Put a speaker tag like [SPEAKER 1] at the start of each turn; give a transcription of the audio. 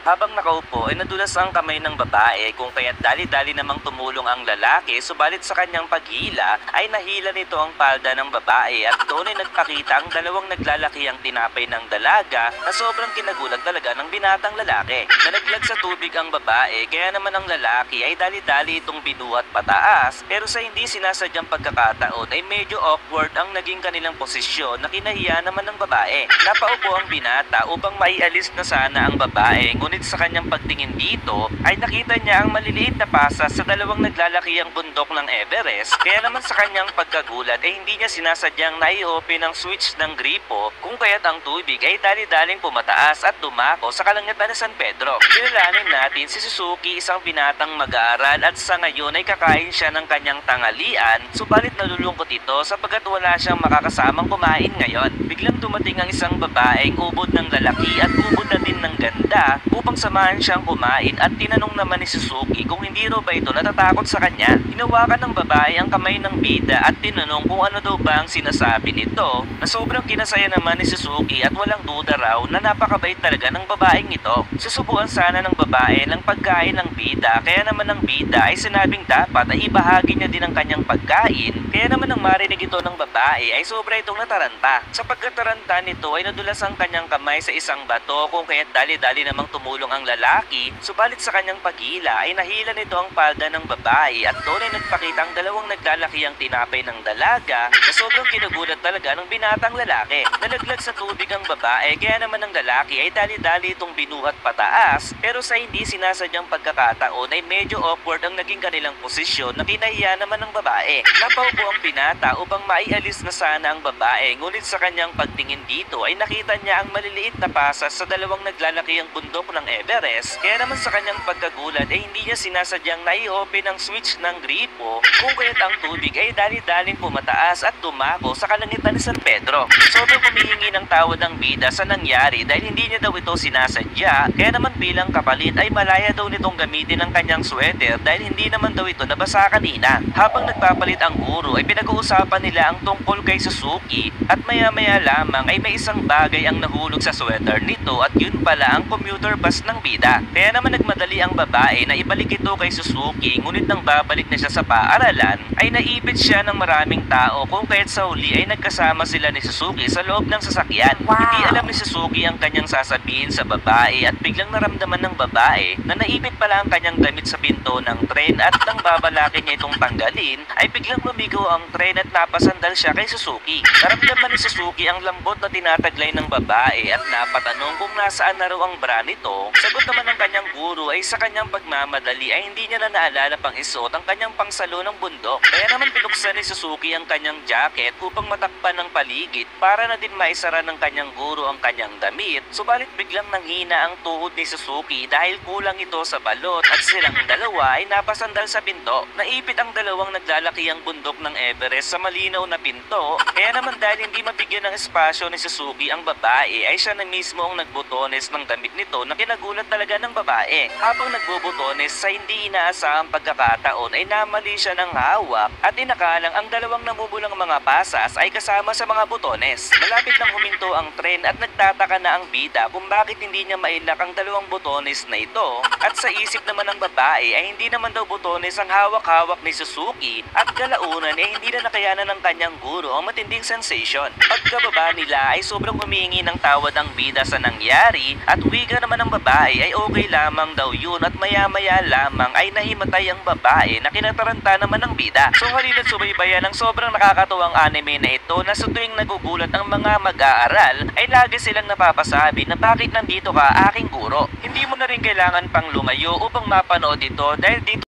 [SPEAKER 1] Habang nakaupo ay nadulas ang kamay ng babae kung kaya't dali-dali namang tumulong ang lalaki, subalit sa kanyang paghila ay nahila nito ang palda ng babae at doon ay nagpakita ang dalawang naglalaki ang tinapay ng dalaga na sobrang kinagulat talaga ng binatang lalaki. Nalaglag sa tubig ang babae kaya naman ang lalaki ay dali-dali itong binuhat pataas, pero sa hindi sinasadyang pagkakataon ay medyo awkward ang naging kanilang posisyon na kinahiya naman ng babae. Napaupo ang binata upang maialis na sana ang babae, ngunit sa kanyang pagtingin dito ay nakita niya ang maliliit na pasas sa dalawang naglalakihang bundok ng Everest, kaya naman sa kanyang pagkagulat ay hindi niya sinasadyang nai-open ang switch ng gripo kung kaya't ang tubig ay dali-daling pumataas at dumako sa kalangitan ng San Pedro. Kilalanin natin si Suzuki, isang binatang mag-aaral at sa ngayon ay kakain siya ng kanyang tanghalian, subalit nalulungkot ito sapagkat wala siyang makakasamang kumain ngayon. Biglang dumating ang isang babaeng ubod ng lalaki at ubod na din ng ganda upang samahan siyang kumain at tinanong naman ni Suzuki kung hindi raw ba ito natatakot sa kanya. Hinawakan ng babae ang kamay ng bida at tinanong kung ano daw ba ang sinasabi nito, na sobrang kinasaya naman ni Suzuki at walang duda raw na napakabait talaga ng babaeng ito. Susubukan sana ng babae ng pagkain ng bida, kaya naman ng bida ay sinabing dapat ay ibahagi niya din ang kanyang pagkain, kaya naman nang marinig ito ng babae ay sobra itong nataranta. Sa pagkataranta nito ay nadulas ang kanyang kamay sa isang bato kung kaya't dali-dali namang tumulong ang lalaki, subalit sa kanyang paghila ay nahila nito ang palda ng babae at doon ay nagpakita ang dalawang naglalakihang tinapay ng dalaga na sobrang kinagulat talaga ng binatang lalaki. Nalaglag sa tubig ang babae kaya naman ang lalaki ay dali-dali itong binuhat pataas, pero sa hindi sinasadyang pagkakataon ay medyo awkward ang naging kanilang posisyon na kinahiya naman ng babae. Napaupo ang binata upang maialis na sana ang babae, ngunit sa kanyang pagtingin dito ay nakita niya ang maliliit na pasas sa dalawang naglalakihang bundok ng Everest, kaya naman sa kanyang pagkagulat ay hindi niya sinasadyang nai-open ang switch ng gripo kung kaya't ang tubig ay dali-daling pumataas at dumako sa kalangitan ni San Pedro. Sobrang humihingi ng tawad ang bida sa nangyari dahil hindi niya daw ito sinasadya, kaya naman bilang kapalit ay malaya daw nitong gamitin ang kanyang sweater dahil hindi naman daw ito nabasa kanina. Habang nagpapalit ang guro ay pinag-uusapan nila ang tungkol kay Suzuki at maya-maya lamang ay may isang bagay ang nahulog sa sweater nito at yun pala ang commuter bus ng bida. Kaya naman nagmadali ang babae na ibalik ito kay Suzuki, ngunit nang babalik na siya sa paaralan ay naipit siya ng maraming tao kung kaya't sa huli ay nagkasama sila ni Suzuki sa loob ng sasakyan. Hindi alam ni Suzuki ang kanyang sasabihin sa babae at biglang naramdaman ng babae na naipit pala ang kanyang damit sa pinto ng tren at nang babalakin niya itong tanggalin ay biglang lumigaw ang tren at napasandal siya kay Suzuki. Naramdaman ni Suzuki ang lambot na tinataglay ng babae at napatanong kung nasaan na raw ang bra nito. Sagot naman ng kanyang guro ay sa kanyang pagmamadali ay hindi niya na naalala pang isuot ang kanyang pangsalo ng bundok. Kaya naman binuksan ni Suzuki ang kanyang jacket upang matakpan ng paligid para na din maisara ng kanyang guro ang kanyang damit, subalit biglang nanghina ang tuhod ni Suzuki dahil kulang ito sa balot at silang dalawa ay napasandal sa pinto. Naipit ang dalawang naglalakihang bundok ng Everest sa malinaw na pinto, kaya naman dahil hindi mabigyan ng espasyo ni Suzuki ang babae ay siya na mismo ang nagbutones ng damit nito na kinagulat talaga ng babae. Habang nagbubutones sa hindi inaasahang pagkakataon ay namali siya ng hawak at inakalang ang dalawang namubulang mga pasas ay kasama sa mga butones. Malapit nang huminto ang tren at nagtataka na ang bida kung bakit hindi niya mailak ang dalawang butones na ito, at sa isip naman ng babae ay hindi naman daw butones ang hawak-hawak ni Suzuki at kalaunan ay hindi na nakayanan ng kanyang guro ang matinding sensation. Pagkababa nila ay sobrang humingi ng tawad ang bida sa nangyari at wika naman ng babae ay okay lamang daw yun at maya-maya lamang ay nahimatay ang babae na kinataranta naman ng bida. So halina't subaybayan ang sobrang nakakatuwang anime na ito na sa tuwing nagugulat ang mga mag-aaral ay lagi silang napapasabi na bakit nandito ka aking guro. Hindi mo na rin kailangan pang lumayo upang mapanood ito dahil dito